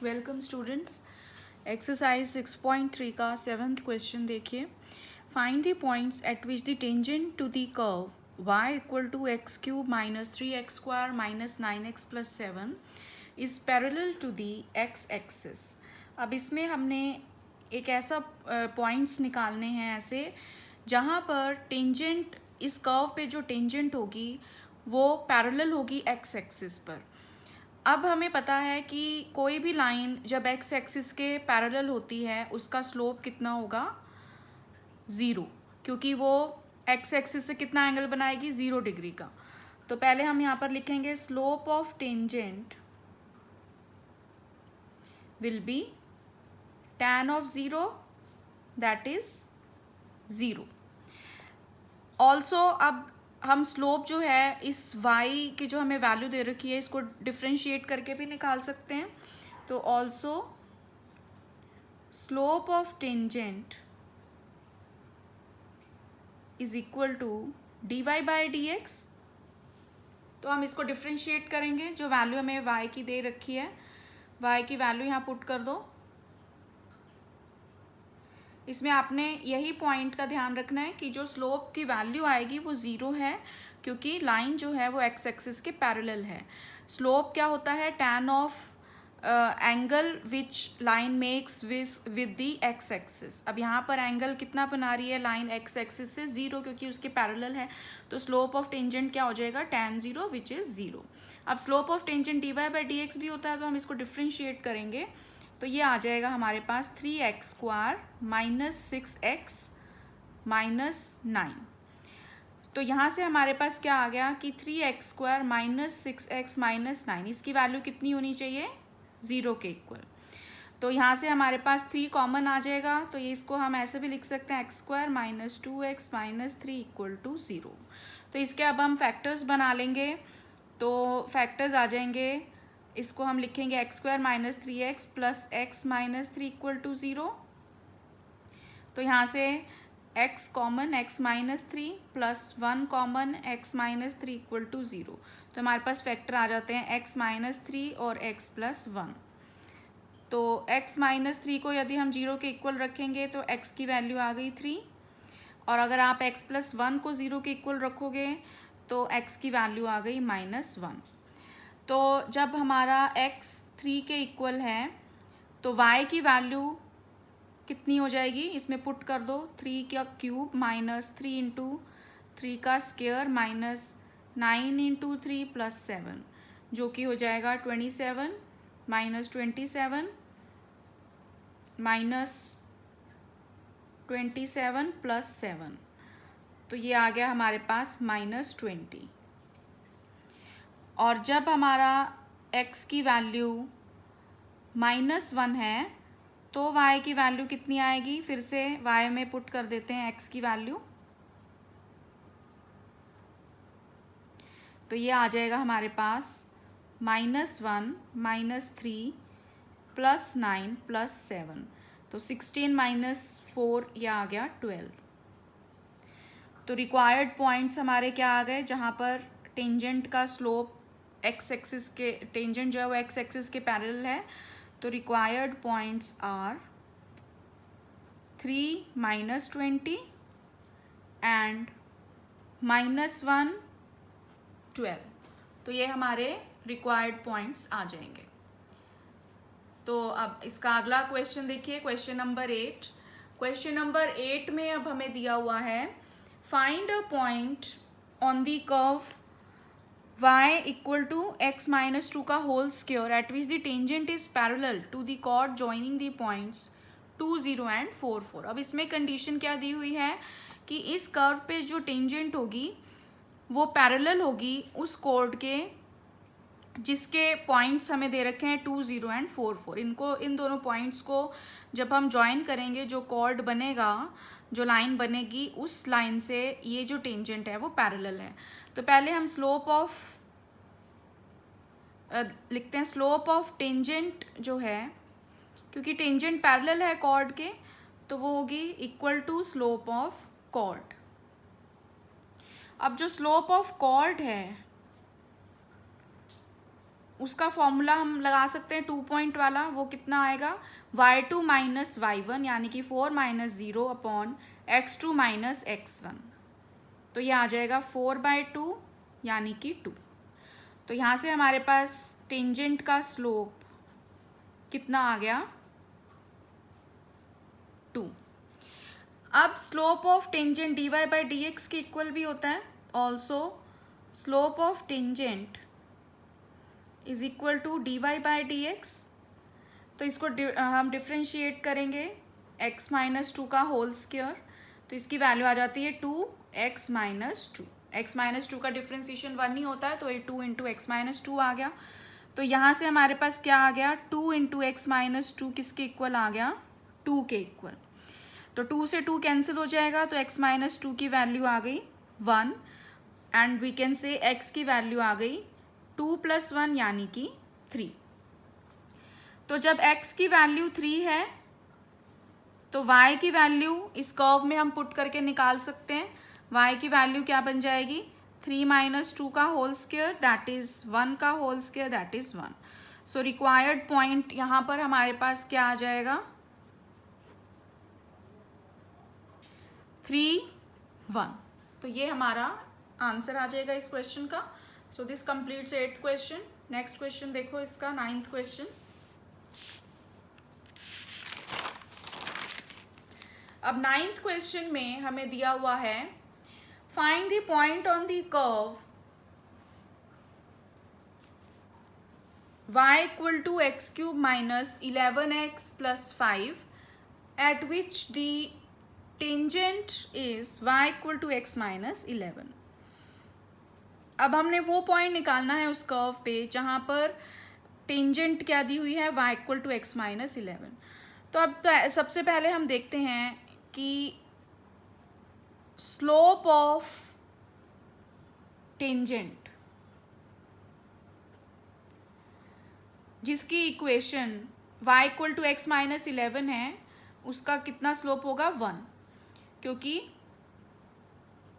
Welcome students. Exercise 6.3 का 7th question देखिए। Find the points at which the tangent to the curve y equal to x cube minus 3x square minus 9x plus 7 is parallel to the x axis. अब इसमें हमने एक ऐसा points निकालने हैं ऐसे जहाँ पर टेंजेंट, इस कर्व पे जो टेंजेंट होगी वो पैरेलल होगी एक्स एक्सिस पर। अब हमें पता है कि कोई भी लाइन जब एक्स एक्सिस के पैरेलल होती है उसका स्लोप कितना होगा, 0, क्योंकि वो एक्स एक्सिस से कितना एंगल बनाएगी, 0 डिग्री का। तो पहले हम यहाँ पर लिखेंगे slope of tangent will be tan of 0 that is 0। Also अब हम स्लोप जो है इस y की जो हमें वैल्यू दे रखी है इसको डिफ्रेंशिएट करके भी निकाल सकते हैं। तो also slope of tangent is equal to dy by dx। तो हम इसको डिफ्रेंशिएट करेंगे, जो वैल्यू हमें y की दे रखी है y की वैल्यू यहाँ पुट कर दो। इसमें आपने यही पॉइंट का ध्यान रखना है कि जो स्लोप की वैल्यू आएगी वो 0 है, क्योंकि लाइन जो है वो एक्स एक्सिस के पैरेलल है। स्लोप क्या होता है, tan of angle which line makes with the x axis. अब यहाँ पर एंगल कितना बना रही है लाइन एक्स एक्सिस से, 0, क्योंकि उसके पैरेलल है। तो स्लोप ऑफ टेंजेंट क्या हो जाएगा, tan 0 विच इज़ 0। अब slope of tangent dy by dx भी होता है, तो हम इसको डिफ्रेंशिएट करेंगे तो ये आ जाएगा हमारे पास 3x square minus 6x minus 9। तो यहाँ से हमारे पास क्या आ गया कि 3x square minus 6x minus 9, इसकी वैल्यू कितनी होनी चाहिए, 0 के इक्वल। तो यहाँ से हमारे पास 3 कॉमन आ जाएगा, तो ये इसको हम ऐसे भी लिख सकते हैं x square minus 2x minus 3 equal to 0। तो इसके अब हम फैक्टर्स बना लेंगे, तो फैक्टर्स आ जाएंगे, इसको हम लिखेंगे x square minus 3x plus x minus 3 equal to 0। तो यहाँ से x common x minus 3 plus 1 common x minus 3 equal to 0। तो हमारे पास फैक्टर आ जाते हैं x माइनस 3 और x प्लस 1। तो x माइनस 3 को यदि हम 0 के इक्वल रखेंगे तो x की वैल्यू आ गई 3, और अगर आप x प्लस 1 को 0 के इक्वल रखोगे तो x की वैल्यू आ गई माइनस 1। तो जब हमारा x 3 के इक्वल है तो y की वैल्यू कितनी हो जाएगी, इसमें पुट कर दो, 3 का क्यूब माइनस 3 इंटू 3 का स्क्वायर माइनस 9 इंटू 3 प्लस 7, जो कि हो जाएगा 27 माइनस 27 माइनस 27 प्लस 7। तो ये आ गया हमारे पास माइनस 20। और जब हमारा x की वैल्यू माइनस 1 है तो y की वैल्यू कितनी आएगी, फिर से y में पुट कर देते हैं x की वैल्यू। तो ये आ जाएगा हमारे पास माइनस 1 माइनस 3 प्लस 9 प्लस 7। तो 16 माइनस 4 ये आ गया 12। तो रिक्वायर्ड पॉइंट्स हमारे क्या आ गए, जहाँ पर टेंजेंट का स्लोप एक्स एक्सिस के, टेंजेंट जो है वो एक्स एक्सिस के पैरेलल है। तो required points are 3 minus 20 and minus 1 12। तो ये हमारे रिक्वायर्ड पॉइंट्स आ जाएंगे। तो अब इसका अगला क्वेश्चन देखिए, क्वेश्चन नंबर 8। क्वेश्चन नंबर 8 में अब हमें दिया हुआ है find a point on the curve y equal to x minus 2 का whole square at which the tangent is parallel to the chord joining the points 2 0 and 4 4। अब इसमें कंडीशन क्या दी हुई है कि इस कर्व पे जो टेंजेंट होगी वो पैरेलल होगी उस कॉर्ड के जिसके पॉइंट्स हमें दे रखे हैं 2 0 एंड 4 4। इनको, इन दोनों पॉइंट्स को जब हम ज्वाइन करेंगे, जो कॉर्ड बनेगा, जो लाइन बनेगी, उस लाइन से ये जो टेंजेंट है वो पैरेलल है। तो पहले हम स्लोप ऑफ लिखते हैं, स्लोप ऑफ टेंजेंट जो है, क्योंकि टेंजेंट पैरेलल है कॉर्ड के, तो वो होगी equal to slope of chord. अब जो स्लोप ऑफ कॉर्ड है उसका फॉर्मूला हम लगा सकते हैं 2 पॉइंट वाला, वो कितना आएगा y2 माइनस y1 यानी कि 4 minus 0 upon x2 minus x1। तो ये आ जाएगा 4/2 यानी कि 2। तो यहाँ से हमारे पास टेंजेंट का स्लोप कितना आ गया 2। अब स्लोप ऑफ टेंजेंट dy/dx के इक्वल भी होता है। Also slope of tangent is equal to dy/dx। तो इसको हम डिफ्रेंशिएट करेंगे x माइनस 2 का होल स्क्वायर, तो इसकी वैल्यू आ जाती है 2x माइनस 2। x माइनस 2 का डिफ्रेंशिएशन 1 ही होता है, तो ये 2 इंटू एक्स माइनस 2 आ गया। तो यहाँ से हमारे पास क्या आ गया 2 इंटू एक्स माइनस 2 किसके इक्वल आ गया 2 के इक्वल। तो 2 से 2 कैंसिल हो जाएगा, तो x माइनस 2 की वैल्यू आ गई 1 and we can say x की वैल्यू आ गई 2 प्लस 1 यानी कि 3। तो जब x की वैल्यू 3 है तो y की वैल्यू इस कर्व में हम पुट करके निकाल सकते हैं। y की वैल्यू क्या बन जाएगी 3 माइनस 2 का होल स्क्वायर दैट इज 1 का whole square that is 1। So required point यहाँ पर हमारे पास क्या आ जाएगा 3 1। तो ये हमारा आंसर आ जाएगा इस क्वेश्चन का। So this completes 8th question. Next question देखो इसका 9th क्वेश्चन। अब 9th क्वेश्चन में हमें दिया हुआ है find the point on the curve y equal to x cube minus 11x plus 5 at which the tangent is y equal to x minus 11। अब हमने वो पॉइंट निकालना है उस कर्व पे जहाँ पर टेंजेंट क्या दी हुई है y equal to x minus 11। तो अब सबसे पहले हम देखते हैं कि स्लोप ऑफ टेंजेंट जिसकी equation y equal to x minus 11 है उसका कितना स्लोप होगा 1, क्योंकि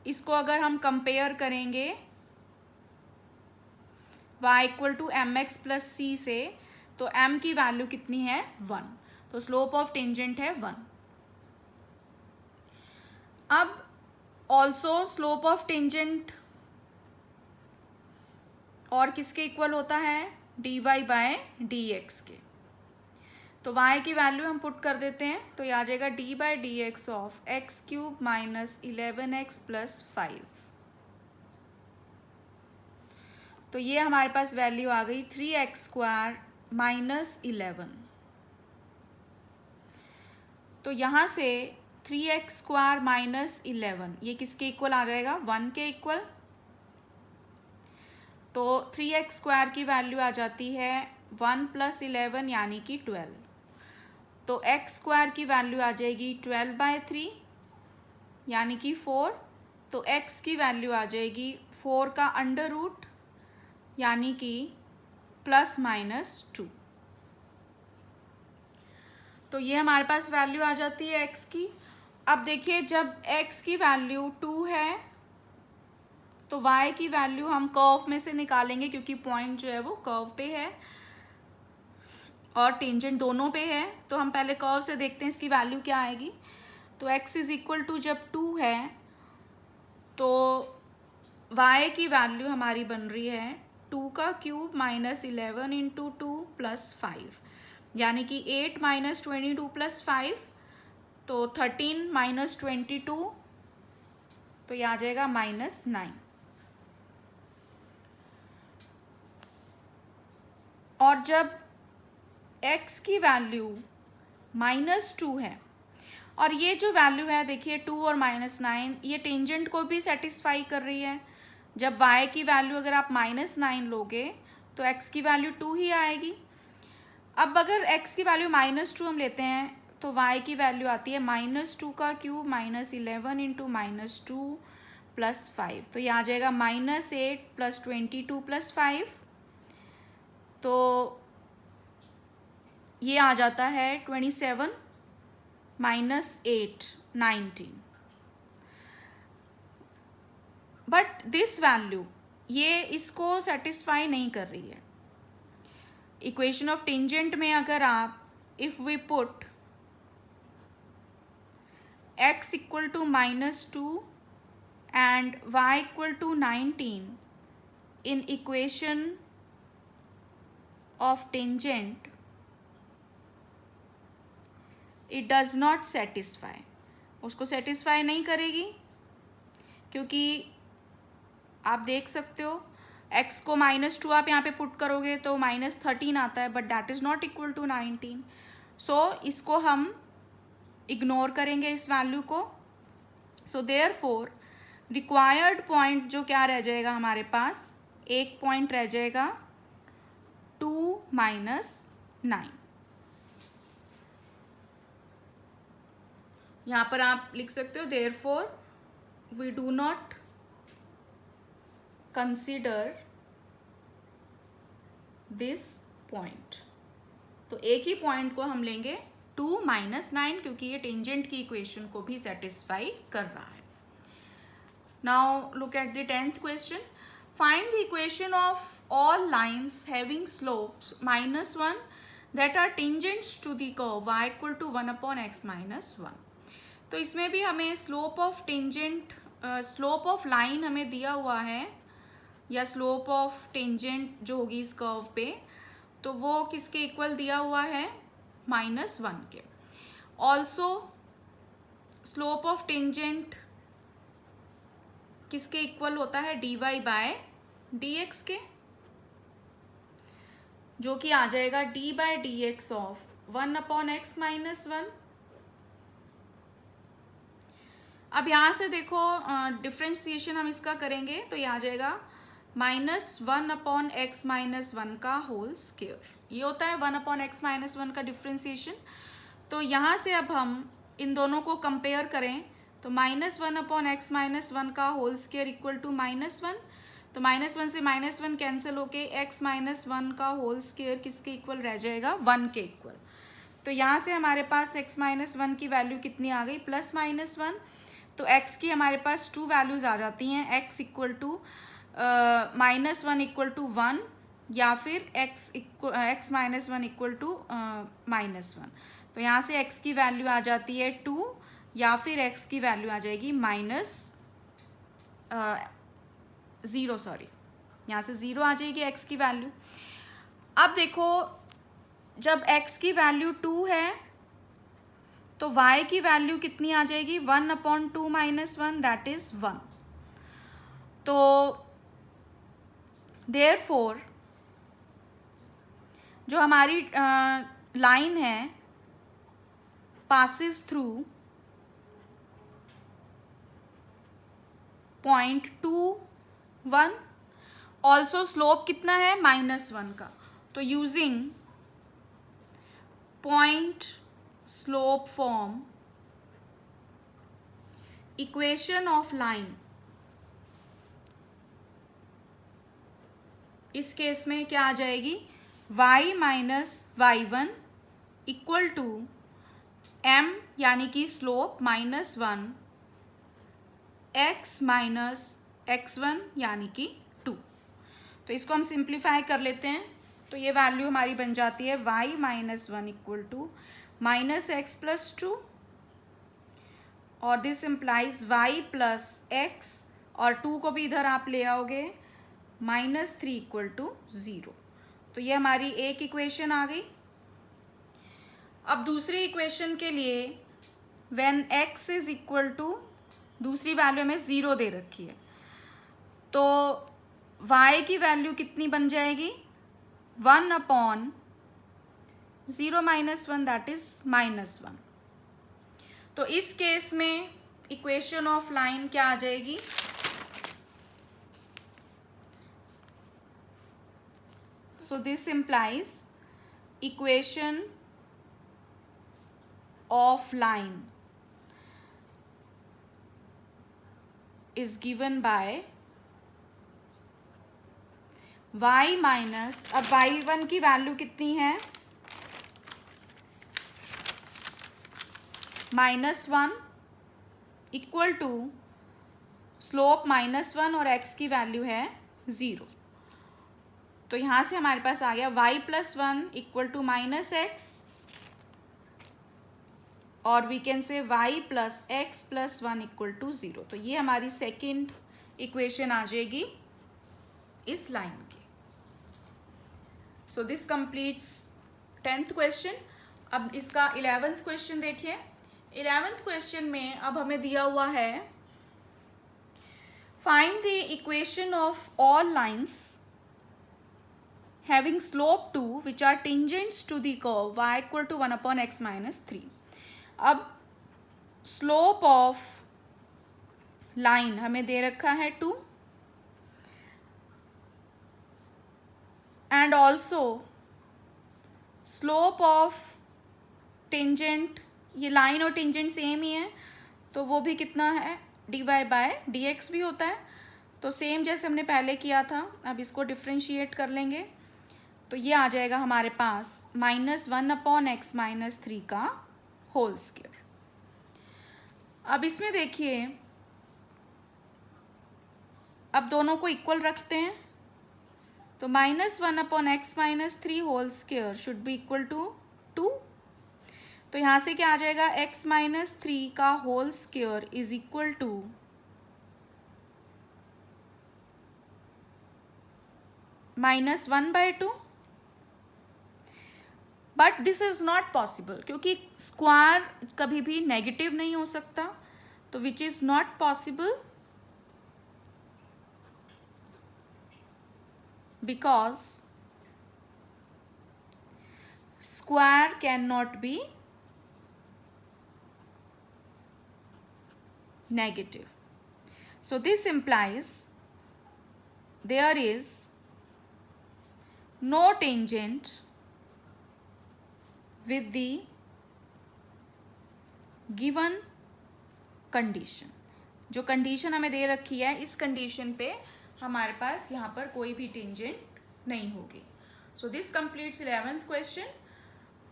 इसको अगर हम कंपेयर करेंगे y equal to m x plus c से तो m की वैल्यू कितनी है 1, तो स्लोप ऑफ टेंजेंट है 1। अब ऑल्सो स्लोप ऑफ टेंजेंट और किसके इक्वल होता है dy/dx के। तो y की वैल्यू हम पुट कर देते हैं, तो ये आ जाएगा d/dx of x cube minus 11x plus 5। तो ये हमारे पास वैल्यू आ गई 3x स्क्वायर माइनस 11। तो यहाँ से 3x स्क्वायर माइनस 11 ये किसके इक्वल आ जाएगा 1 के इक्वल। तो 3x स्क्वायर की वैल्यू आ जाती है 1 प्लस 11 यानी कि 12। तो x स्क्वायर की वैल्यू आ जाएगी 12/3 यानी कि 4। तो x की वैल्यू आ जाएगी 4 का अंडर रूट यानी कि प्लस माइनस 2। तो ये हमारे पास वैल्यू आ जाती है x की। अब देखिए जब x की वैल्यू 2 है तो y की वैल्यू हम कर्व में से निकालेंगे, क्योंकि पॉइंट जो है वो कर्व पे है और टेंजेंट दोनों पे है। तो हम पहले कर्व से देखते हैं इसकी वैल्यू क्या आएगी। तो x इज इक्वल टू जब 2 है तो y की वैल्यू हमारी बन रही है 2 का क्यूब माइनस 11 इंटू 2 प्लस 5 यानी कि 8 माइनस 22 प्लस 5, तो 13 माइनस 22, तो ये आ जाएगा -9। और जब x की वैल्यू -2 है और ये जो वैल्यू है देखिए 2 और -9 ये टेंजेंट को भी सेटिस्फाई कर रही है। जब y की वैल्यू अगर आप -9 लोगे तो x की वैल्यू 2 ही आएगी। अब अगर x की वैल्यू -2 हम लेते हैं तो y की वैल्यू आती है -2 का क्यूब माइनस 11 इंटू -2 प्लस 5, तो ये आ जाएगा -8 प्लस 22 प्लस 5, तो ये आ जाता है 27 माइनस 8 19। बट दिस वैल्यू ये इसको सेटिस्फाई नहीं कर रही है। इक्वेशन ऑफ टेंजेंट में अगर आप if we put x equal to -2 and y equal to 19 in equation of tangent, it does not satisfy. उसको सेटिस्फाई नहीं करेगी, क्योंकि आप देख सकते हो x को -2 आप यहाँ पे पुट करोगे तो -13 आता है, but that is not equal to 19. So इसको हम इग्नोर करेंगे इस वैल्यू को. सो देयरफॉर रिक्वायर्ड पॉइंट जो क्या रह जाएगा हमारे पास, एक पॉइंट रह जाएगा 2 - 9. यहाँ पर आप लिख सकते हो therefore we do not consider this point. तो एक ही पॉइंट को हम लेंगे 2 - 9, क्योंकि ये टेंजेंट की इक्वेशन को भी सेटिस्फाई कर रहा है. Now look at the 10th question. Find the equation of all lines having slopes -1 that are tangents to the curve y equal to 1/x - 1. तो इसमें भी हमें slope of tangent, slope of line हमें दिया हुआ है, या स्लोप ऑफ टेंजेंट जो होगी इस कर्व पे, तो वो किसके इक्वल दिया हुआ है, -1 के. ऑल्सो स्लोप ऑफ टेंजेंट किसके इक्वल होता है, dy/dx के, जो कि आ जाएगा d/dx ऑफ 1/x - 1. अब यहाँ से देखो डिफ्रेंशिएशन हम इसका करेंगे तो ये आ जाएगा -1/x - 1 का होल स्क्वायर. ये होता है 1/x - 1 का डिफ्रेंशिएशन. तो यहाँ से अब हम इन दोनों को कंपेयर करें तो -1/x - 1 का होल स्क्वायर इक्वल टू -1. तो -1 से -1 कैंसिल होके x - 1 का होल स्क्वायर किसके इक्वल रह जाएगा, 1 के इक्वल. तो यहाँ से हमारे पास x - 1 की वैल्यू कितनी आ गई, +-1. तो x की हमारे पास 2 वैल्यूज़ आ जाती हैं, x equal to -1 equal to 1, या फिर x - 1 इक्वल टू -1. तो यहाँ से x की वैल्यू आ जाती है 2, या फिर x की वैल्यू आ जाएगी -0, सॉरी, यहाँ से 0 आ जाएगी x की वैल्यू. अब देखो जब x की वैल्यू 2 है तो y की वैल्यू कितनी आ जाएगी, 1/2 - 1 दैट इज 1. तो देयरफॉर जो हमारी लाइन है passes through point 2, 1. Also slope कितना है, -1 का. तो using point slope form equation of line, इस केस में क्या आ जाएगी, y - y1 equal to m यानी कि स्लोप -1 x - x1 यानी कि 2. तो इसको हम सिंप्लीफाई कर लेते हैं. तो ये वैल्यू हमारी बन जाती है y - 1 इक्वल टू -x + 2, और दिस इम्प्लाइज y + x, और 2 को भी इधर आप ले आओगे, -3 इक्वल टू 0. तो ये हमारी एक इक्वेशन आ गई. अब दूसरी इक्वेशन के लिए when x is equal to, दूसरी वैल्यू हमें 0 दे रखी है, तो y की वैल्यू कितनी बन जाएगी, 1/0 - 1 दैट इज -1. तो इस केस में इक्वेशन ऑफ लाइन क्या आ जाएगी, so this implies equation of line is given by y minus, अब y1 की वैल्यू कितनी है, -1 इक्वल टू स्लोप -1 और x की वैल्यू है 0. तो यहाँ से हमारे पास आ गया y + 1 = -x, और वी कैन से y + x + 1 = 0। तो ये हमारी सेकेंड इक्वेशन आ जाएगी इस लाइन की। So this completes 10th question. अब इसका 11th क्वेश्चन देखिए। 11th क्वेश्चन में अब हमें दिया हुआ है find the equation of all lines having slope 2 which are tangents to the curve y = 1/x - 3। अब स्लोप ऑफ लाइन हमें दे रखा है 2 and also slope of tangent, ये लाइन और टेंजेंट सेम ही है तो वो भी कितना है, dy/dx भी होता है। तो सेम जैसे हमने पहले किया था, अब इसको डिफ्रेंशिएट कर लेंगे तो ये आ जाएगा हमारे पास -1/x - 3 का होल स्क्वायर। अब इसमें देखिए, अब दोनों को इक्वल रखते हैं तो -1/x - 3 whole square should be equal to 2। तो यहाँ से क्या आ जाएगा, x - 3 का whole square is equal to -1/2। But this is not possible क्योंकि स्क्वायर कभी भी नेगेटिव नहीं हो सकता, तो which is not possible because square can not be negative. So this implies there is no tangent with the given condition। जो condition हमें दे रखी है, इस कंडीशन पे हमारे पास यहाँ पर कोई भी टेंजेंट नहीं होगी। So this completes 11th question.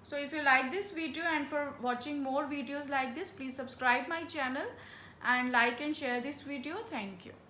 So if you like this video and for watching more videos like this, please subscribe my channel and like and share this video. Thank you.